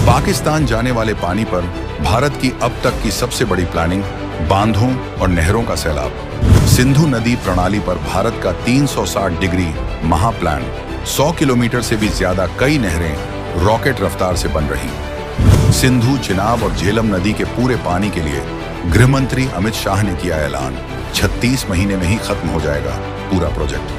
पाकिस्तान जाने वाले पानी पर भारत की अब तक की सबसे बड़ी प्लानिंग, बांधों और नहरों का सैलाब। सिंधु नदी प्रणाली पर भारत का 360 डिग्री महाप्लान, 100 किलोमीटर से भी ज्यादा कई नहरें रॉकेट रफ्तार से बन रही। सिंधु, चिनाब और झेलम नदी के पूरे पानी के लिए गृह मंत्री अमित शाह ने किया ऐलान, 36 महीने में ही खत्म हो जाएगा पूरा प्रोजेक्ट।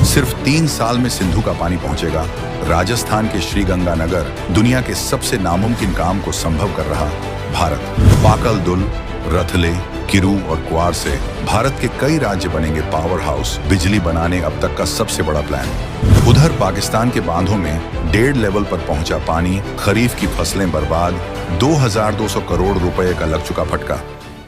सिर्फ 3 साल में सिंधु का पानी पहुंचेगा। राजस्थान के श्रीगंगानगर दुनिया के सबसे नामुमकिन काम को संभव कर रहा भारत। पाकल दुल, रथले, किरू और क्वार से भारत के कई राज्य बनेंगे पावर हाउस। बिजली बनाने अब तक का सबसे बड़ा प्लान। उधर पाकिस्तान के बांधों में 1.5 लेवल पर पहुंचा पानी, खरीफ की फसलें बर्बाद, 2200 करोड़ रुपए का लग चुका फटका।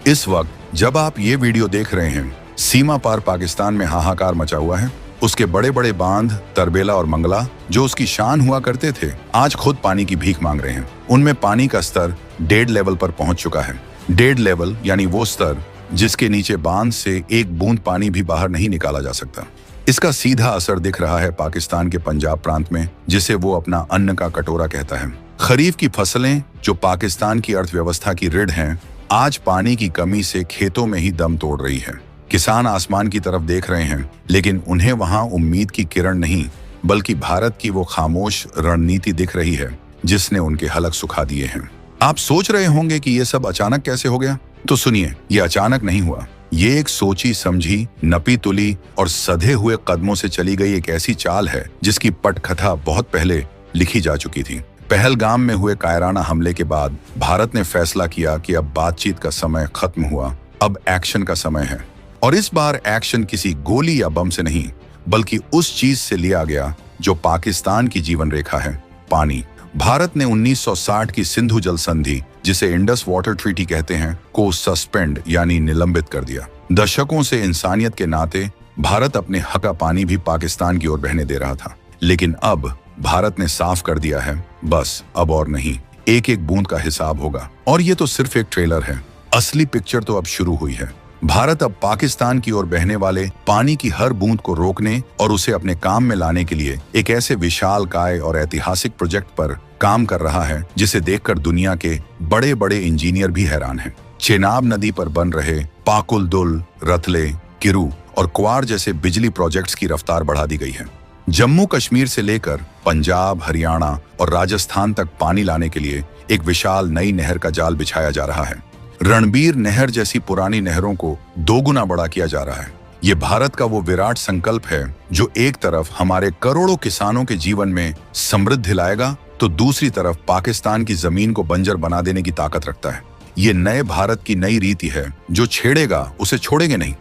इस वक्त जब आप ये वीडियो देख रहे हैं, सीमा पार पाकिस्तान में हाहाकार मचा हुआ है। उसके बड़े बड़े बांध तरबेला और मंगला, जो उसकी शान हुआ करते थे, आज खुद पानी की भीख मांग रहे हैं। उनमें पानी का स्तर 1.5 लेवल पर पहुंच चुका है। 1.5 लेवल यानी वो स्तर जिसके नीचे बांध से एक बूंद पानी भी बाहर नहीं निकाला जा सकता। इसका सीधा असर दिख रहा है पाकिस्तान के पंजाब प्रांत में, जिसे वो अपना अन्न का कटोरा कहता है। खरीफ की फसलें, जो पाकिस्तान की अर्थव्यवस्था की रीढ़ हैं, आज पानी की कमी से खेतों में ही दम तोड़ रही है। किसान आसमान की तरफ देख रहे हैं, लेकिन उन्हें वहां उम्मीद की किरण नहीं, बल्कि भारत की वो खामोश रणनीति दिख रही है जिसने उनके हलक सुखा दिए हैं। आप सोच रहे होंगे कि ये सब अचानक कैसे हो गया? तो सुनिए, ये अचानक नहीं हुआ। ये एक सोची समझी, नपी तुली और सधे हुए कदमों से चली गई एक ऐसी चाल है जिसकी पटकथा बहुत पहले लिखी जा चुकी थी। पहलगाम में हुए कायराना हमले के बाद भारत ने फैसला किया कि अब बातचीत का समय खत्म हुआ, अब एक्शन का समय है। और इस बार एक्शन किसी गोली या बम से नहीं, बल्कि उस चीज से लिया गया जो पाकिस्तान की जीवन रेखा है, पानी। भारत ने 1960 की सिंधु जल संधि, जिसे इंडस वाटर ट्रीटी कहते हैं, को सस्पेंड यानी निलंबित कर दिया। दशकों से इंसानियत के नाते भारत अपने हक का पानी भी पाकिस्तान की ओर बहने दे रहा था, लेकिन अब भारत ने साफ कर दिया है, बस अब और नहीं, एक एक बूंद का हिसाब होगा। और ये तो सिर्फ एक ट्रेलर है, असली पिक्चर तो अब शुरू हुई है। भारत अब पाकिस्तान की ओर बहने वाले पानी की हर बूंद को रोकने और उसे अपने काम में लाने के लिए एक ऐसे विशालकाय और ऐतिहासिक प्रोजेक्ट पर काम कर रहा है जिसे देखकर दुनिया के बड़े बड़े इंजीनियर भी हैरान हैं। चेनाब नदी पर बन रहे पाकुल दुल, रथले, किरू और क्वार जैसे बिजली प्रोजेक्ट्स की रफ्तार बढ़ा दी गई है। जम्मू कश्मीर से लेकर पंजाब, हरियाणा और राजस्थान तक पानी लाने के लिए एक विशाल नई नहर का जाल बिछाया जा रहा है। रणबीर नहर जैसी पुरानी नहरों को 2 गुना बड़ा किया जा रहा है। ये भारत का वो विराट संकल्प है जो एक तरफ हमारे करोड़ों किसानों के जीवन में समृद्धि लाएगा, तो दूसरी तरफ पाकिस्तान की जमीन को बंजर बना देने की ताकत रखता है। ये नए भारत की नई रीति है, जो छेड़ेगा उसे छोड़ेंगे नहीं।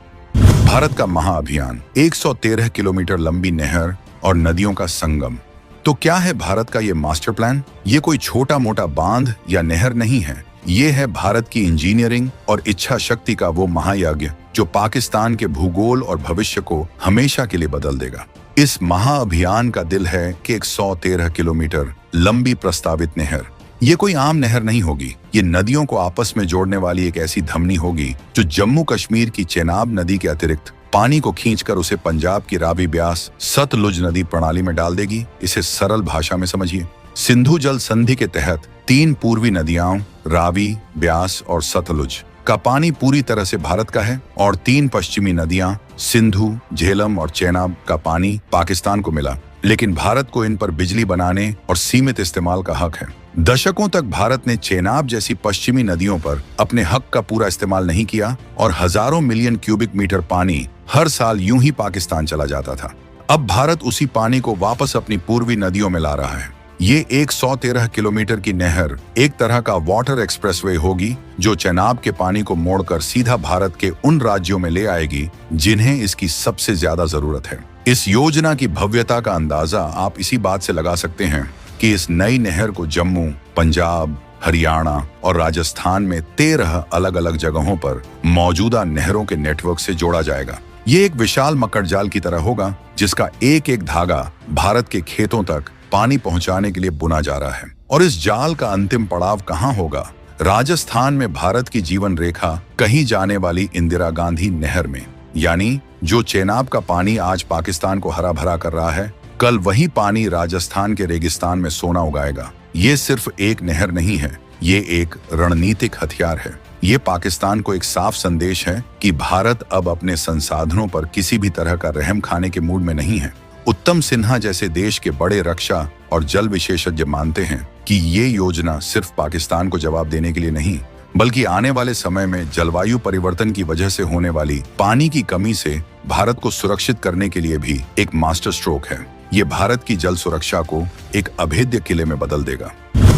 भारत का महाअभियान, 113 किलोमीटर लंबी नहर और नदियों का संगम। तो क्या है भारत का ये मास्टर प्लान? ये कोई छोटा मोटा बांध या नहर नहीं है, ये है भारत की इंजीनियरिंग और इच्छा शक्ति का वो महायज्ञ जो पाकिस्तान के भूगोल और भविष्य को हमेशा के लिए बदल देगा। इस महाअभियान का दिल है कि 113 किलोमीटर लंबी प्रस्तावित नहर, ये कोई आम नहर नहीं होगी। ये नदियों को आपस में जोड़ने वाली एक ऐसी धमनी होगी जो जम्मू कश्मीर की चेनाब नदी के अतिरिक्त पानी को खींचकर उसे पंजाब की रावी, ब्यास, सतलुज नदी प्रणाली में डाल देगी। इसे सरल भाषा में समझिए। सिंधु जल संधि के तहत 3 पूर्वी नदियां, रावी, ब्यास और सतलुज का पानी पूरी तरह से भारत का है, और 3 पश्चिमी नदियां, सिंधु, झेलम और चेनाब का पानी पाकिस्तान को मिला। लेकिन भारत को इन पर बिजली बनाने और सीमित इस्तेमाल का हक है। दशकों तक भारत ने चेनाब जैसी पश्चिमी नदियों पर अपने हक का पूरा इस्तेमाल नहीं किया और हजारों मिलियन क्यूबिक मीटर पानी हर साल यूं ही पाकिस्तान चला जाता था। अब भारत उसी पानी को वापस अपनी पूर्वी नदियों में ला रहा है। ये 113 किलोमीटर की नहर एक तरह का वाटर एक्सप्रेसवे होगी जो चेनाब के पानी को मोड़कर सीधा भारत के उन राज्यों में ले आएगी जिन्हें इसकी सबसे ज्यादा जरूरत है। इस योजना की भव्यता का अंदाजा आप इसी बात से लगा सकते हैं कि इस नई नहर को जम्मू, पंजाब, हरियाणा और राजस्थान में 13 अलग अलग जगहों पर मौजूदा नहरों के नेटवर्क से जोड़ा जाएगा। ये एक विशाल मकड़जाल की तरह होगा जिसका एक एक धागा भारत के खेतों तक पानी पहुंचाने के लिए बुना जा रहा है। और इस जाल का अंतिम पड़ाव कहां होगा? राजस्थान में भारत की जीवन रेखा कहीं जाने वाली इंदिरा गांधी नहर में, यानी जो चेनाब का पानी आज पाकिस्तान को हरा भरा कर रहा है, कल वही पानी राजस्थान के रेगिस्तान में सोना उगाएगा। ये सिर्फ एक नहर नहीं है, ये एक रणनीतिक हथियार है। ये पाकिस्तान को एक साफ संदेश है कि भारत अब अपने संसाधनों पर किसी भी तरह का रहम खाने के मूड में नहीं है। उत्तम सिन्हा जैसे देश के बड़े रक्षा और जल विशेषज्ञ मानते हैं कि ये योजना सिर्फ पाकिस्तान को जवाब देने के लिए नहीं, बल्कि आने वाले समय में जलवायु परिवर्तन की वजह से होने वाली पानी की कमी से भारत को सुरक्षित करने के लिए भी एक मास्टर स्ट्रोक है। ये भारत की जल सुरक्षा को एक अभेद्य किले में बदल देगा।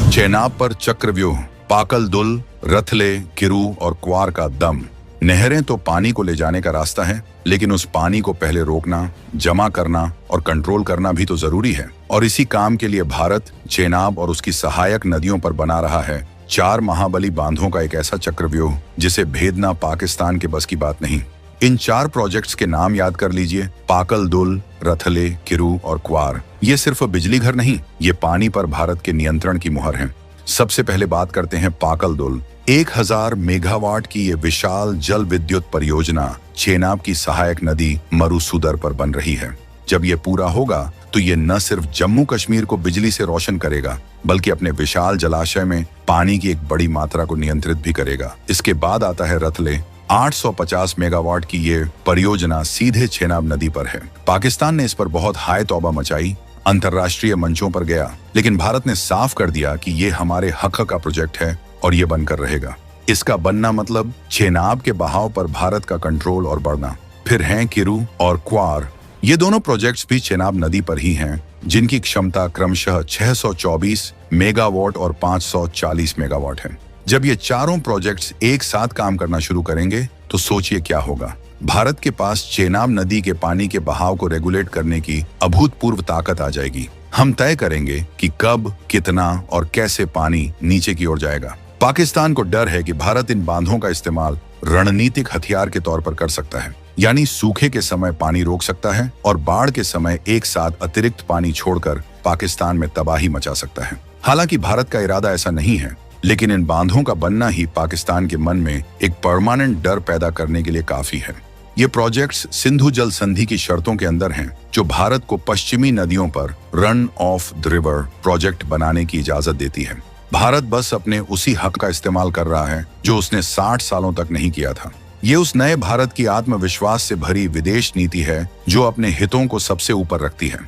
चेनाब पर चक्रव्यूह, पाकल दुल, रथले, किरू और क्वार का दम। नहरें तो पानी को ले जाने का रास्ता है, लेकिन उस पानी को पहले रोकना, जमा करना और कंट्रोल करना भी तो जरूरी है। और इसी काम के लिए भारत चेनाब और उसकी सहायक नदियों पर बना रहा है 4 महाबली बांधों का एक ऐसा चक्रव्यूह जिसे भेदना पाकिस्तान के बस की बात नहीं। इन 4 प्रोजेक्ट्स के नाम याद कर लीजिए, पाकल दुल, रथले, किरू और क्वार। ये सिर्फ बिजली घर नहीं, ये पानी पर भारत के नियंत्रण की मुहर है। सबसे पहले बात करते हैं पाकल दुल। 1000 मेगावाट की ये विशाल जल विद्युत परियोजना चेनाब की सहायक नदी मरुसूदर पर बन रही है। जब ये पूरा होगा तो ये न सिर्फ जम्मू कश्मीर को बिजली से रोशन करेगा, बल्कि अपने विशाल जलाशय में पानी की एक बड़ी मात्रा को नियंत्रित भी करेगा। इसके बाद आता है रथले। 850 मेगावाट की ये परियोजना सीधे चेनाब नदी पर है। पाकिस्तान ने इस पर बहुत हाय तौबा मचाई, अंतर्राष्ट्रीय मंचों पर गया, लेकिन भारत ने साफ कर दिया कि ये हमारे हक का प्रोजेक्ट है और ये बनकर रहेगा। इसका बनना मतलब चेनाब के बहाव पर भारत का कंट्रोल और बढ़ना। फिर हैं किरू और क्वार। ये दोनों प्रोजेक्ट्स भी चेनाब नदी पर ही हैं, जिनकी क्षमता क्रमशः 624 मेगावाट और 540 मेगावाट है। जब ये चारों प्रोजेक्ट्स एक साथ काम करना शुरू करेंगे तो सोचिए क्या होगा। भारत के पास चेनाब नदी के पानी के बहाव को रेगुलेट करने की अभूतपूर्व ताकत आ जाएगी। हम तय करेंगे कि कब, कितना और कैसे पानी नीचे की ओर जाएगा। पाकिस्तान को डर है कि भारत इन बांधों का इस्तेमाल रणनीतिक हथियार के तौर पर कर सकता है, यानी सूखे के समय पानी रोक सकता है और बाढ़ के समय एक साथ अतिरिक्त पानी छोड़कर पाकिस्तान में तबाही मचा सकता है। हालांकि भारत का इरादा ऐसा नहीं है, लेकिन इन बांधों का बनना ही पाकिस्तान के मन में एक परमानेंट डर पैदा करने के लिए काफी है। ये प्रोजेक्ट्स सिंधु जल संधि की शर्तों के अंदर हैं, जो भारत को पश्चिमी नदियों पर run of the river project बनाने की इजाजत देती है। भारत बस अपने उसी हक का इस्तेमाल कर रहा है जो उसने 60 सालों तक नहीं किया था। ये उस नए भारत की आत्मविश्वास से भरी विदेश नीति है जो अपने हितों को सबसे ऊपर रखती है।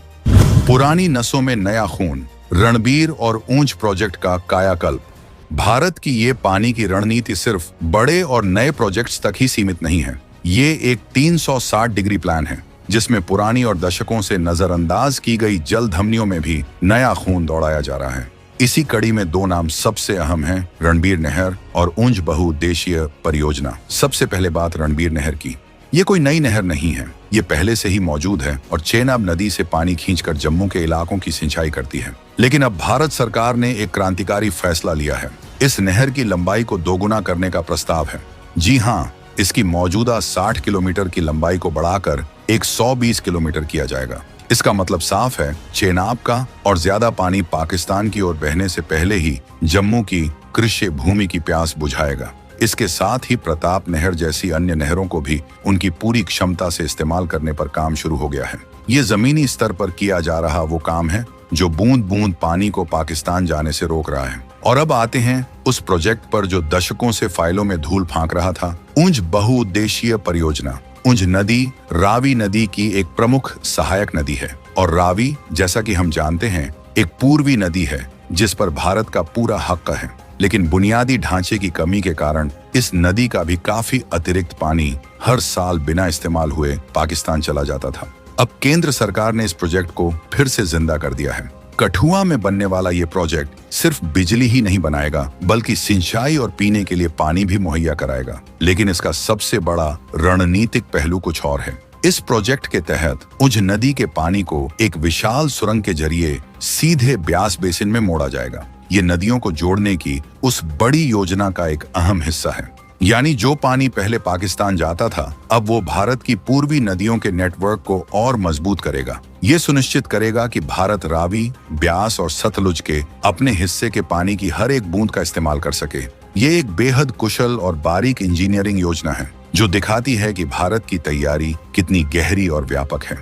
पुरानी नसों में नया खून, रणबीर और ऊंच प्रोजेक्ट का कायाकल्प। भारत की ये पानी की रणनीति सिर्फ बड़े और नए प्रोजेक्ट्स तक ही सीमित नहीं है। ये एक 360 डिग्री प्लान है, जिसमें पुरानी और दशकों से नजरअंदाज की गई जल धमनियों में भी नया खून दौड़ाया जा रहा है। इसी कड़ी में 2 नाम सबसे अहम हैं, रणबीर नहर और ऊंच बहुउद्देशीय परियोजना। सबसे पहले बात रणबीर नहर की। ये कोई नई नहर नहीं है, ये पहले से ही मौजूद है और चेनाब नदी से पानी खींचकर जम्मू के इलाकों की सिंचाई करती है। लेकिन अब भारत सरकार ने एक क्रांतिकारी फैसला लिया है। इस नहर की लंबाई को दोगुना करने का प्रस्ताव है। जी हाँ, इसकी मौजूदा 60 किलोमीटर की लंबाई को बढ़ाकर 120 किलोमीटर किया जाएगा। इसका मतलब साफ है, चेनाब का और ज्यादा पानी पाकिस्तान की ओर बहने से पहले ही जम्मू की कृषि भूमि की प्यास बुझाएगा। इसके साथ ही प्रताप नहर जैसी अन्य नहरों को भी उनकी पूरी क्षमता से इस्तेमाल करने पर काम शुरू हो गया है। ये जमीनी स्तर पर किया जा रहा वो काम है जो बूंद बूंद पानी को पाकिस्तान जाने से रोक रहा है। और अब आते हैं उस प्रोजेक्ट पर जो दशकों से फाइलों में धूल फांक रहा था, ऊंच बहुउद्देशीय परियोजना। ऊंच नदी रावी नदी की एक प्रमुख सहायक नदी है और रावी, जैसा कि हम जानते हैं, एक पूर्वी नदी है जिस पर भारत का पूरा हक है। लेकिन बुनियादी ढांचे की कमी के कारण इस नदी का भी काफी अतिरिक्त पानी हर साल बिना इस्तेमाल हुए पाकिस्तान चला जाता था। अब केंद्र सरकार ने इस प्रोजेक्ट को फिर से जिंदा कर दिया है। कठुआ में बनने वाला ये प्रोजेक्ट सिर्फ बिजली ही नहीं बनाएगा, बल्कि सिंचाई और पीने के लिए पानी भी मुहैया कराएगा। लेकिन इसका सबसे बड़ा रणनीतिक पहलू कुछ और है। इस प्रोजेक्ट के तहत उंझ नदी के पानी को एक विशाल सुरंग के जरिए सीधे ब्यास बेसिन में मोड़ा जाएगा। ये नदियों को जोड़ने की उस बड़ी योजना का एक अहम हिस्सा है। यानी जो पानी पहले पाकिस्तान जाता था, अब वो भारत की पूर्वी नदियों के नेटवर्क को और मजबूत करेगा। ये सुनिश्चित करेगा कि भारत रावी, ब्यास और सतलुज के अपने हिस्से के पानी की हर एक बूंद का इस्तेमाल कर सके। ये एक बेहद कुशल और बारीक इंजीनियरिंग योजना है जो दिखाती है कि भारत की तैयारी कितनी गहरी और व्यापक है।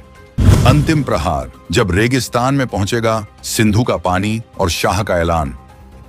अंतिम प्रहार, जब रेगिस्तान में पहुंचेगा सिंधु का पानी और शाह का ऐलान।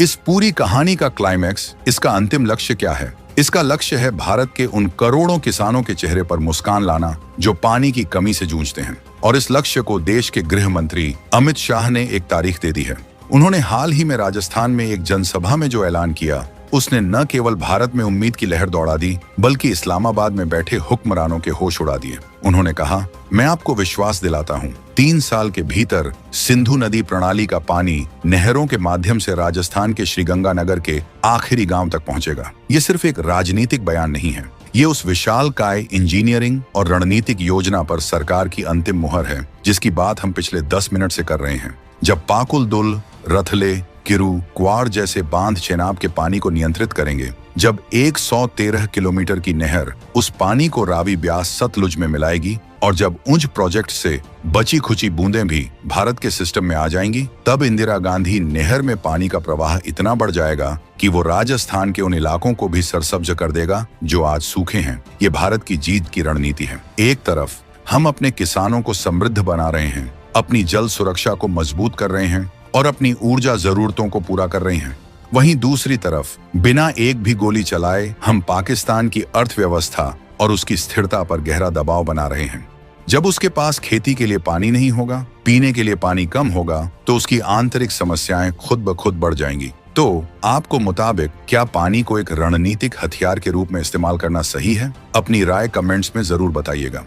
इस पूरी कहानी का क्लाइमैक्स, इसका अंतिम लक्ष्य क्या है? इसका लक्ष्य है भारत के उन करोड़ों किसानों के चेहरे पर मुस्कान लाना जो पानी की कमी से जूझते हैं। और इस लक्ष्य को देश के गृह मंत्री अमित शाह ने एक तारीख दे दी है। उन्होंने हाल ही में राजस्थान में एक जनसभा में जो ऐलान किया, उसने न केवल भारत में उम्मीद की लहर दौड़ा दी, बल्कि इस्लामाबाद में बैठे हुक्मरानों के होश उड़ा दिए। उन्होंने कहा, मैं आपको विश्वास दिलाता हूँ, 3 साल के भीतर सिंधु नदी प्रणाली का पानी नहरों के माध्यम से राजस्थान के श्रीगंगानगर के आखिरी गांव तक पहुंचेगा। ये सिर्फ एक राजनीतिक बयान नहीं है, ये उस विशालकाय इंजीनियरिंग और रणनीतिक योजना पर सरकार की अंतिम मुहर है, जिसकी बात हम पिछले 10 मिनट से कर रहे हैं। जब पाकुल दुल, रथले, किरू, क्वार जैसे बांध चेनाब के पानी को नियंत्रित करेंगे, जब 113 किलोमीटर की नहर उस पानी को रावी ब्यास सतलुज में मिलाएगी, और जब उंज प्रोजेक्ट से बची खुची बूंदें भी भारत के सिस्टम में आ जाएंगी, तब इंदिरा गांधी नहर में पानी का प्रवाह इतना बढ़ जाएगा कि वो राजस्थान के उन इलाकों को भी सरसब्ज कर देगा जो आज सूखे हैं। ये भारत की जीत की रणनीति है। एक तरफ हम अपने किसानों को समृद्ध बना रहे हैं, अपनी जल सुरक्षा को मजबूत कर रहे हैं और अपनी ऊर्जा जरूरतों को पूरा कर रहे हैं। वहीं दूसरी तरफ बिना एक भी गोली चलाए हम पाकिस्तान की अर्थव्यवस्था और उसकी स्थिरता पर गहरा दबाव बना रहे हैं। जब उसके पास खेती के लिए पानी नहीं होगा, पीने के लिए पानी कम होगा, तो उसकी आंतरिक समस्याएं खुद ब खुद बढ़ जाएंगी। तो आपको मुताबिक क्या पानी को एक रणनीतिक हथियार के रूप में इस्तेमाल करना सही है? अपनी राय कमेंट्स में जरूर बताइएगा।